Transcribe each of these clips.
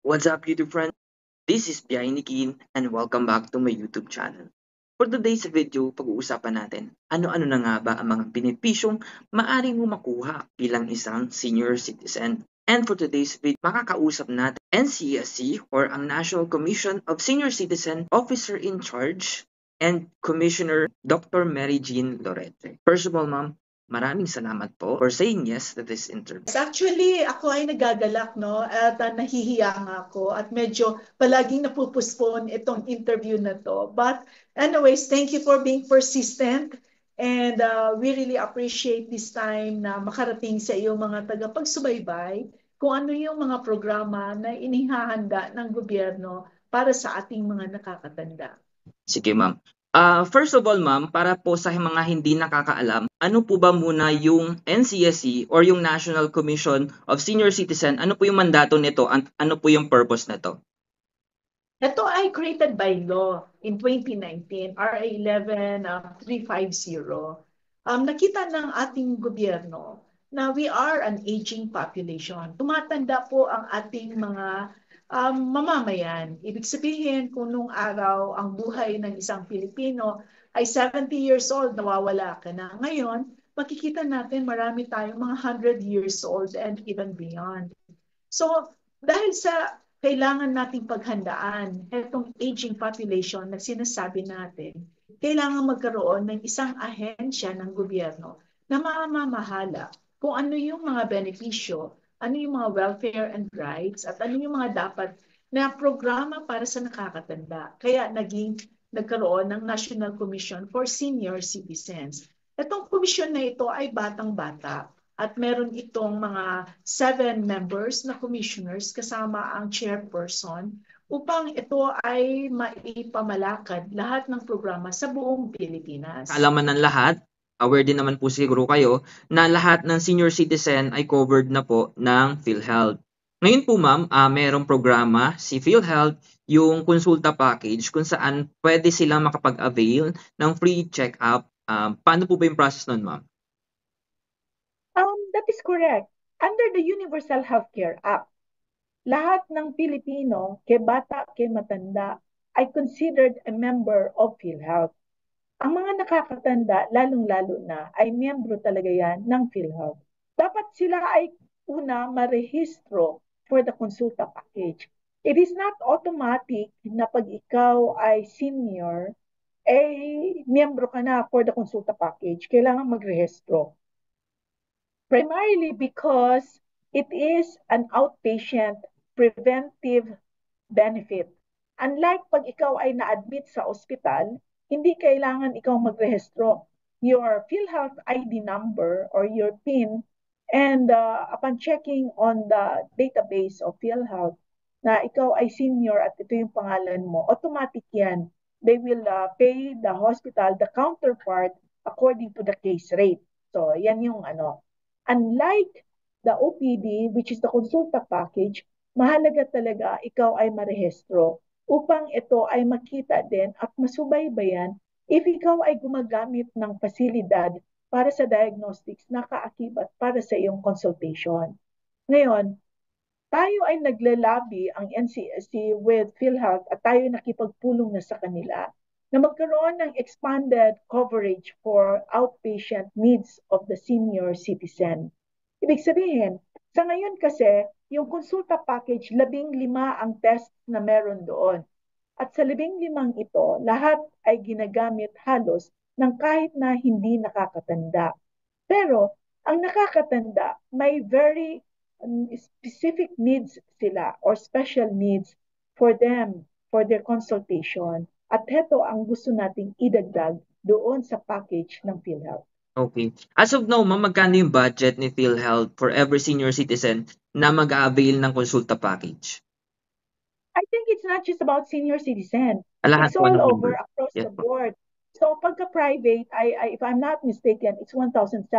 What's up, YouTube friends? This is Biay Nikin and welcome back to my YouTube channel. For today's video, pag-uusapan natin ano-ano na nga ba ang mga benepisyong maaari mo makuha bilang isang senior citizen. And for today's video, makakausap natin NCSC or ang National Commission of Senior Citizen Officer in Charge and Commissioner Dr. Mary Jean Lorete. First of all, ma'am, maraming salamat po for saying yes to this interview. Actually, ako ay nagagalak, no? At nahihiya nga ako at medyo palaging napupuspon itong interview na to. But anyways, thank you for being persistent and we really appreciate this time na makarating sa iyo mga tagapagsubaybay kung ano yung mga programa na inihahanda ng gobyerno para sa ating mga nakakatanda. Sige, ma'am. First of all, ma'am, para po sa mga hindi nakakaalam, ano po ba muna yung NCSC or yung National Commission of Senior Citizen? Ano po yung mandato nito? Ano po yung purpose nito? Ito ay created by law in 2019, RA 11350. Nakita ng ating gobyerno na we are an aging population. Tumatanda po ang ating mga mamamayan. Ibig sabihin, kung nung araw ang buhay ng isang Pilipino ay 70 years old, nawawala ka na. Ngayon, makikita natin marami tayong mga 100 years old and even beyond. So, dahil sa kailangan nating paghandaan itong aging population na sinasabi natin, kailangan magkaroon ng isang ahensya ng gobyerno na mamamahala kung ano yung mga benepisyo, ano yung mga welfare and rights, at ano yung mga dapat na programa para sa nakakatanda. Kaya nagkaroon ng National Commission for Senior Citizens. Itong komisyon na ito ay batang-bata at meron itong mga 7 members na commissioners kasama ang chairperson upang ito ay maipamalakad lahat ng programa sa buong Pilipinas. Kaalaman ng lahat, aware din naman po siguro kayo na lahat ng senior citizen ay covered na po ng PhilHealth. Ngayon po ma'am, mayroong programa si PhilHealth, yung konsulta package kung saan pwede silang makapag-avail ng free check-up. Paano po ba yung process nun, ma'am? That is correct. Under the Universal Healthcare Act, lahat ng Pilipino, ke bata, ke matanda, ay considered a member of PhilHealth. Ang mga nakakatanda, lalong-lalo na, ay miyembro talaga yan ng PhilHealth. Dapat sila ay una marehistro for the consulta package. It is not automatic na pag ikaw ay senior, miyembro ka na for the consulta package. Kailangan magrehistro. Primarily because it is an outpatient preventive benefit. Unlike pag ikaw ay na-admit sa ospital, hindi kailangan ikaw magrehistro. Your PhilHealth ID number or your PIN, and upon checking on the database of PhilHealth na ikaw ay senior at ito yung pangalan mo, automatic yan. They will pay the hospital, the counterpart, according to the case rate. So, yan yung ano. Unlike the OPD, which is the consulta package, mahalaga talaga ikaw ay marehistro upang ito ay makita din at masubaybayan if ikaw ay gumagamit ng pasilidad para sa diagnostics na kaakibat para sa iyong consultation. Ngayon, tayo ay naglalabi ang NCSC with PhilHealth at tayo nakipagpulong na sa kanila na magkaroon ng expanded coverage for outpatient needs of the senior citizen. Ibig sabihin, sa ngayon kasi, yung konsulta package, 15 ang test na meron doon. At sa 15 ito, lahat ay ginagamit halos ng kahit na hindi nakakatanda. Pero, ang nakakatanda, may very specific needs sila or special needs for them, for their consultation. At heto ang gusto nating idagdag doon sa package ng PhilHealth. Okay. As of now, ma'am, magkano yung budget ni PhilHealth for every senior citizen na mag-avail ng konsulta package? I think it's not just about senior citizen. Lahat It's po all ng over member. across Yes the po. board. So pagka-private, if I'm not mistaken, it's 1,700.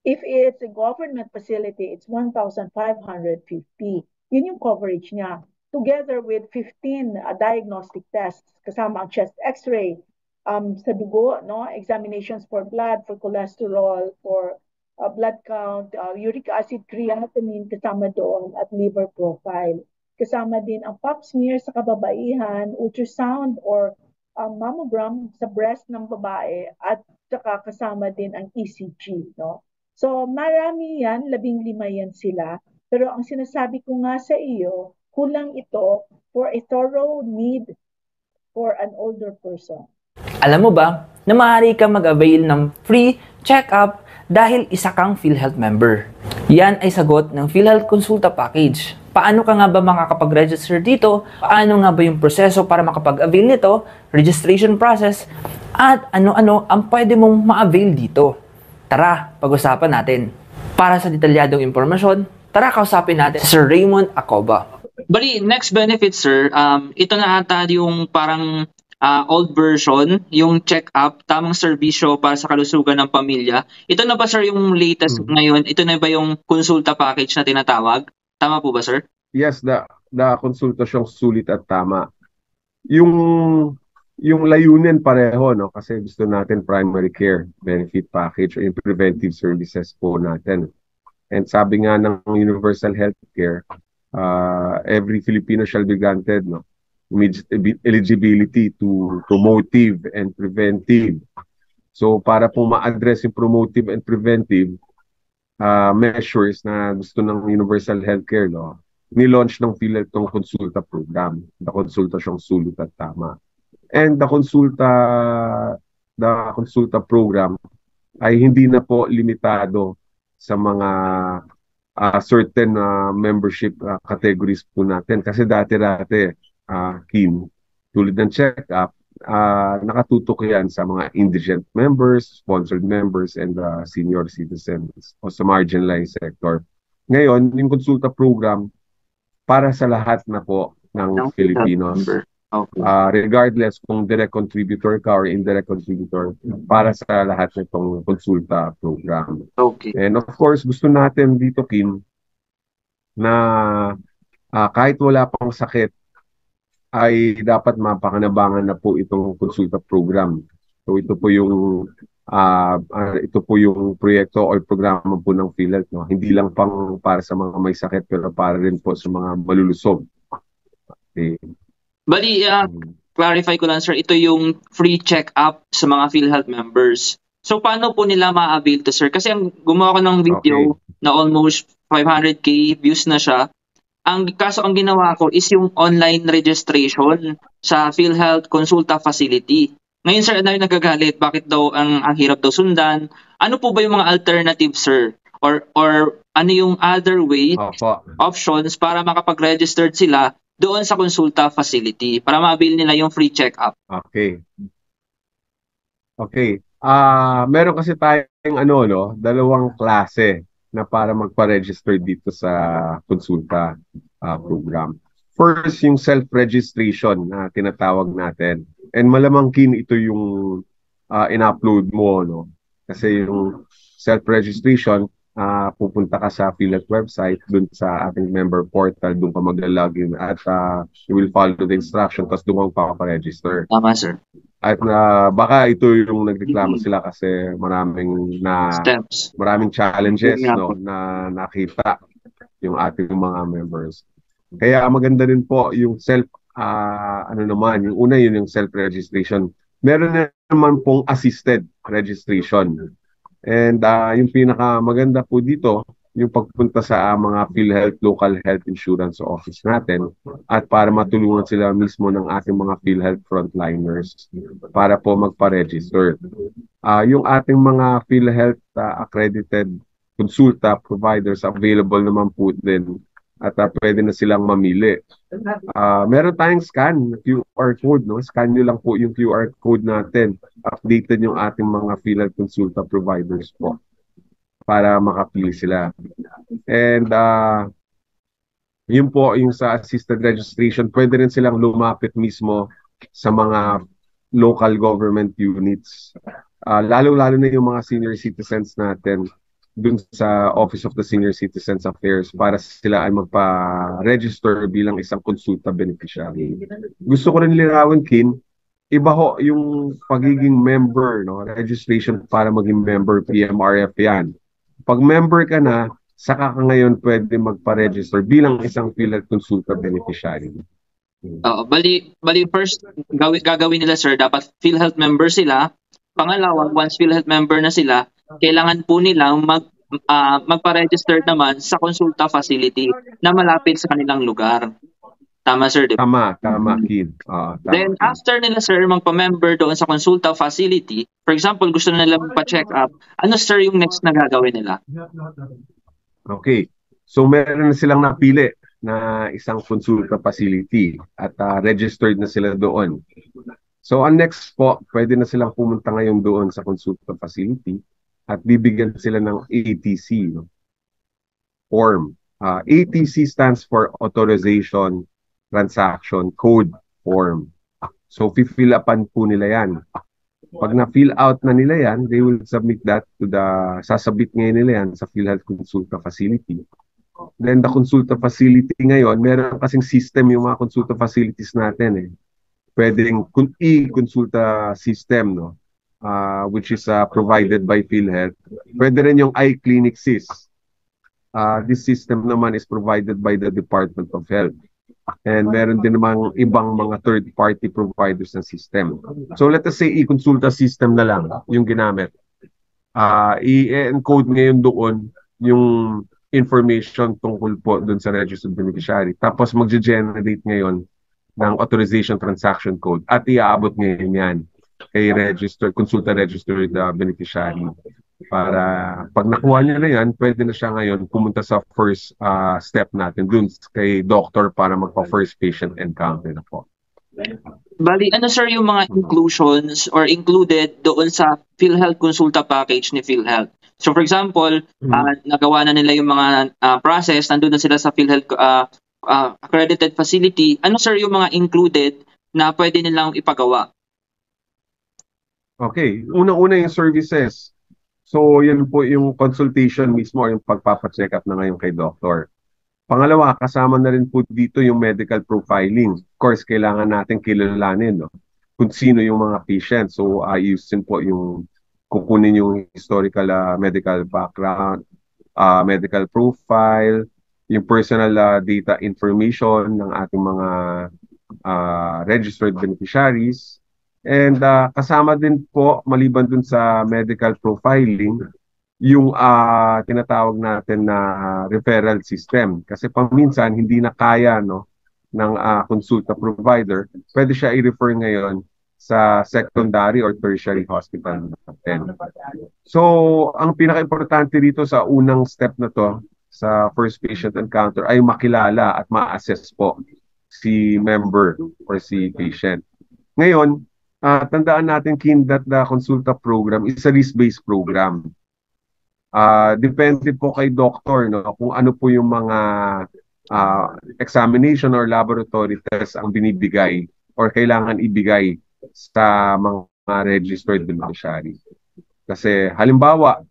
If it's a government facility, it's 1,550. Yun yung coverage niya. Together with 15 diagnostic tests, kasama ang chest x-ray, sa dugo, no? Examinations for blood, for cholesterol, for blood count, uric acid, creatinine kasama doon, at liver profile. kasama din ang pap smear sa kababaihan, ultrasound or mammogram sa breast ng babae, at saka kasama din ang ECG, no? So marami yan, 15 yan sila. Pero ang sinasabi ko nga sa iyo, kulang ito for a thorough need for an older person. Alam mo ba na maaari kang mag-avail ng free check-up dahil isa kang PhilHealth member? Yan ay sagot ng PhilHealth Consulta Package. Paano ka nga ba makakapag-register dito? Paano nga ba yung proseso para makapag-avail nito? Registration process? At ano-ano ang pwede mong ma-avail dito? Tara, pag-usapan natin. Para sa detalyadong impormasyon, tara kausapin natin si Sir Raymond Acoba. Bali, next benefit, sir, ito na ata yung parang old version, yung check-up, tamang serbisyo para sa kalusugan ng pamilya. Ito na ba, sir, yung latest ngayon? Ito na ba yung konsulta package na tinatawag? Tama po ba, sir? Yes, the konsultasyong sulit at tama. Yung layunin pareho, no? Kasi gusto natin primary care benefit package o yung preventive services po natin. And sabi nga ng Universal Healthcare, every Filipino shall be granted, no, eligibility to promotive and preventive. So para po ma-address yung promotive and preventive measures na gusto ng Universal Healthcare, no, ni-launch ng PhilHealth tong konsulta program, the konsultasyong sulit at tama. And the konsulta program ay hindi na po limitado sa mga certain membership categories po natin. Kasi dati-dati, Kim, tulad ng check-up, nakatutok yan sa mga indigent members, sponsored members, and senior citizens o sa marginalized sector. Ngayon, yung konsulta program para sa lahat na po ng Filipinos. Okay. Regardless kung direct contributor ka or indirect contributor, para sa lahat ng itong konsulta program. Okay. And of course, gusto natin dito, Kim, na kahit wala pang sakit, ay dapat mapakinabangan na po itong konsulta program. So ito po yung proyekto o programa po ng PhilHealth, no? Hindi lang pang para sa mga may sakit, pero para rin po sa mga malulusog. Okay. Bali, clarify ko lang, sir, ito yung free check-up sa mga PhilHealth members. So, paano po nila ma-avail to, sir? Kasi gumawa ko ng video na almost 500k views na siya. Ang ginawa ko is yung online registration sa PhilHealth Consulta Facility. Ngayon, sir, ano yung nagagalit? Bakit daw ang hirap daw sundan? Ano po ba yung mga alternatives, sir? Or ano yung other way, options para makapag-register sila doon sa konsulta facility para ma-avail nila yung free check-up? Okay. Meron kasi tayong dalawang klase na para magpa-register dito sa konsulta program. First, yung self-registration na tinatawag natin. And malamang ito yung in-upload mo, no? Kasi yung self-registration, pupunta ka sa PhilHealth website, dun sa ating member portal, dun ka mag-login at you will follow the instruction, tapos dun ka pa-register. Tama, sir. At baka ito yung nagreklamo sila kasi maraming challenges, no, na nakita yung ating mga members. Kaya maganda din po yung yung una yun yung self-registration. Meron naman pong assisted registration. And yung pinakamaganda po dito, yung pagpunta sa mga PhilHealth local health insurance office natin at para matulungan sila mismo ng ating mga PhilHealth frontliners para po magpa-register. Yung ating mga PhilHealth accredited konsulta providers available naman po din at pwede na silang mamili. Meron tayong QR code, no? Scan nyo lang po yung QR code natin. Updated yung ating mga PhilHealth consulta providers po para makapili sila. And yun po, yung sa assisted registration, pwede rin silang lumapit mismo sa mga local government units. Lalo-lalo na yung mga senior citizens natin dun sa Office of the Senior Citizens Affairs para sila ay magpa-register bilang isang konsulta beneficiary. Gusto ko rin linawin, Kin, iba ho yung pagiging member, no? Registration para maging member, PMRF yan. Pag member ka na, saka ka ngayon pwede magpa-register bilang isang PhilHealth Consulta beneficiary. Bali first gagawin nila sir, dapat PhilHealth member sila. Pangalawa, once PhilHealth member na sila, kailangan po nilang magpa-register naman sa consulta facility na malapit sa kanilang lugar. Tama sir, di ba? Tama kid. Then after nila sir magpa-member doon sa consulta facility, for example, gusto na nila magpa-check up, ano sir yung next na gagawin nila? Okay. So meron na silang napili na isang consulta facility at registered na sila doon. So ang next po, pwede na silang pumunta ngayon doon sa consulta facility at bibigyan sila ng ATC form. ATC stands for Authorization Transaction Code Form. So fill upan po nila yan. Pag na-fill out na nila yan, they will submit that to sasabit ngayon nila yan sa PhilHealth Consulta Facility. Then the consulta facility ngayon, meron kasing system yung mga consulta facilities natin eh. Pwedeng e-consulta system, no? Which is provided by PhilHealth. Pwede rin yung iClinic SIS. This system naman is provided by the Department of Health. And meron din namang ibang mga third-party providers ng system. So let us say e-consulta system na lang yung ginamit. I-encode ngayon doon yung information tungkol po dun sa registered beneficiary. Tapos magge-generate ngayon ng authorization transaction code at iaabot ngayon yan kay consulta registered beneficiary. Para pag nakuha niya na yan, pwede na siya ngayon pumunta sa first step natin dun kay doctor para magpa-first patient encounter na po. Bali, ano sir yung mga inclusions or included doon sa PhilHealth Consulta package ni PhilHealth? So for example, nagawa na nila yung mga process, nandun na sila sa PhilHealth accredited facility. Ano sir yung mga included na pwede nilang ipagawa? Okay, una-una yung services. So yan po yung consultation mismo or yung pagpapacheck up na ngayon kay doctor. Pangalawa, kasama na rin po dito yung medical profiling. Of course, kailangan natin kilalanin, no? Kung sino yung mga patient. So ayusin po yung kukunin yung historical medical background, medical profile, yung personal data information ng ating mga registered beneficiaries. And kasama din po, maliban dun sa medical profiling, yung tinatawag natin na referral system. Kasi paminsan, hindi na kaya ng consulta provider, pwede siya i-refer ngayon sa secondary or tertiary hospital natin. So, ang pinaka-importante dito sa unang step na to, sa first patient encounter, ay makilala at ma-assess po si member or si patient. Ngayon, tandaan natin that the consulta program is a risk-based program. Depende po kay doctor, no, kung ano po yung mga examination or laboratory test ang binibigay or kailangan ibigay sa mga registered beneficiary. Kasi halimbawa,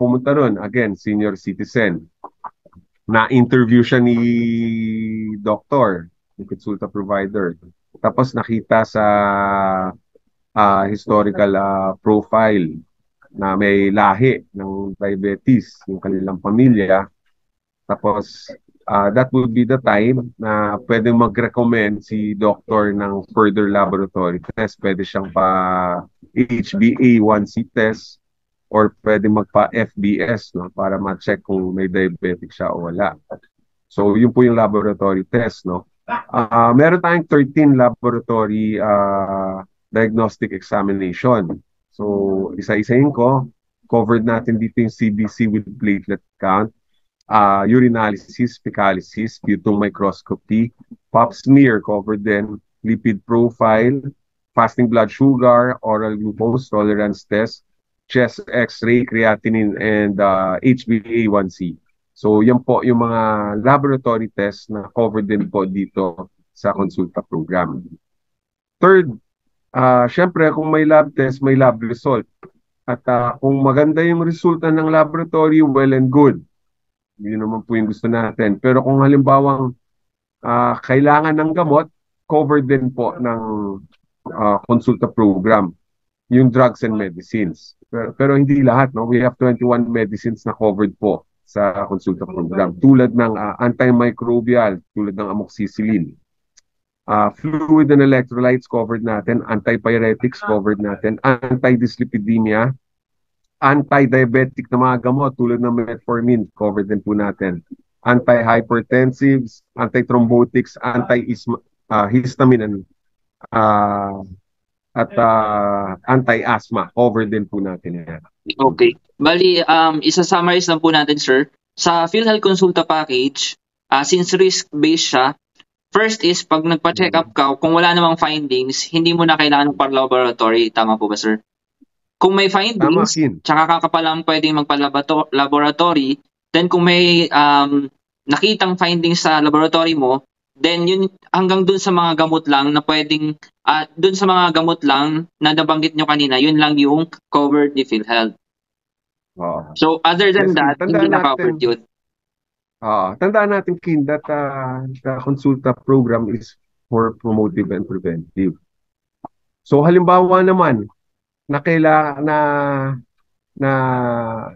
pumunta ron, again, senior citizen, na-interview siya ni doctor, ni consulta provider. Tapos nakita sa historical profile na may lahi ng diabetes yung kanilang pamilya. Tapos that would be the time na pwedeng mag-recommend si doctor ng further laboratory test. Pwede siyang HbA1c test or pwede magpa-FBS, no, para ma-check kung may diabetic siya o wala. So yun po yung laboratory test, no. Meron tayong 13 laboratory diagnostic examination. So, isa-isahin ko, covered natin dito yung CBC with platelet count, urinalysis, fecalysis, sputum microscopy, pap smear, covered din, lipid profile, fasting blood sugar, oral glucose tolerance test, chest x-ray, creatinine, and HbA1c. So, yan po yung mga laboratory tests na covered din po dito sa consulta program. Third, syempre, kung may lab test, may lab result. At kung maganda yung resulta ng laboratory, well and good. Yun naman po yung gusto natin. Pero kung halimbawang kailangan ng gamot, covered din po ng consulta program, yung drugs and medicines. Pero hindi lahat, no? We have 21 medicines na covered po sa konsulta program tulad ng antimicrobial, tulad ng amoxicillin. Fluid and electrolytes covered natin, antipyretics covered natin, anti-dyslipidemia, anti-diabetic na mga gamot tulad ng metformin covered din po natin, anti-hypertensives, anti-thrombotics, anti-histamine, at anti-asthma covered din po natin yan. Okay. Bali, isa-summarize lang po natin, sir. Sa PhilHealth Consulta Package, since risk-based siya, first is pag nagpa-check up ka, kung wala namang findings, hindi mo na kailangan ng par-laboratory. Tama po ba, sir? Kung may findings, tsaka ka pa lang pwedeng magpa-laboratory, then kung may nakitang findings sa laboratory mo, then yun hanggang dun sa mga gamot lang na pwedeng, dun sa mga gamot lang na nabanggit nyo kanina, yun lang yung covered ni PhilHealth. So other than that, hindi na covered yun. Tandaan natin, Kin, that the consulta program is for promotive and preventive. So halimbawa naman, na kailangan na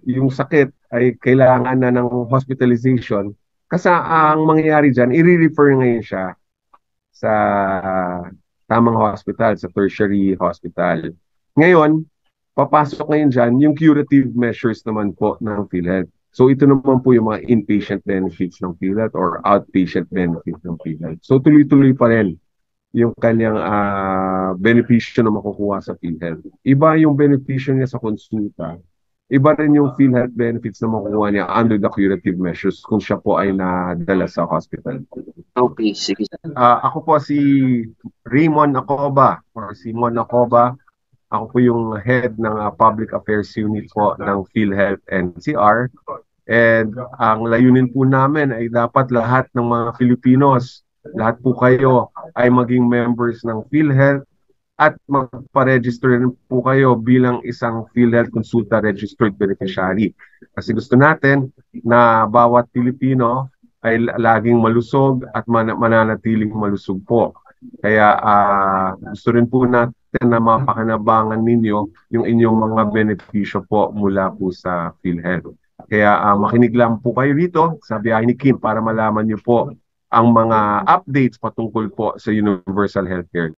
yung sakit ay kailangan na ng hospitalization, kasi ang mangyayari dyan, i-refer ngayon siya sa tamang hospital, sa tertiary hospital. Ngayon, papasok ngayon dyan yung curative measures naman po ng PhilHealth. So ito naman po yung mga inpatient benefits ng PhilHealth or outpatient benefits ng PhilHealth. So tuloy-tuloy pa rin yung kanyang benepisyo na makukuha sa PhilHealth. Iba yung benepisyo niya sa konsulta. Iba rin yung PhilHealth benefits na makukuha niya under the curative measures kung siya po ay nadala sa hospital. Okay, sige. Ako po si Raymond Acoba or Simon Acoba. Ako po yung head ng Public Affairs Unit po ng PhilHealth NCR. And ang layunin po namin ay dapat lahat ng mga Filipinos, lahat po kayo ay maging members ng PhilHealth at magpa-register rin po kayo bilang isang PhilHealth Consulta Registered Beneficiary. Kasi gusto natin na bawat Pilipino ay laging malusog at mananatiling malusog po. Kaya gusto rin po natin na mapakinabangan ninyo yung inyong mga benepisyo po mula po sa PhilHealth. Kaya makinig lang po kayo dito sa Biyahe ni Kim para malaman niyo po ang mga updates patungkol po sa universal healthcare.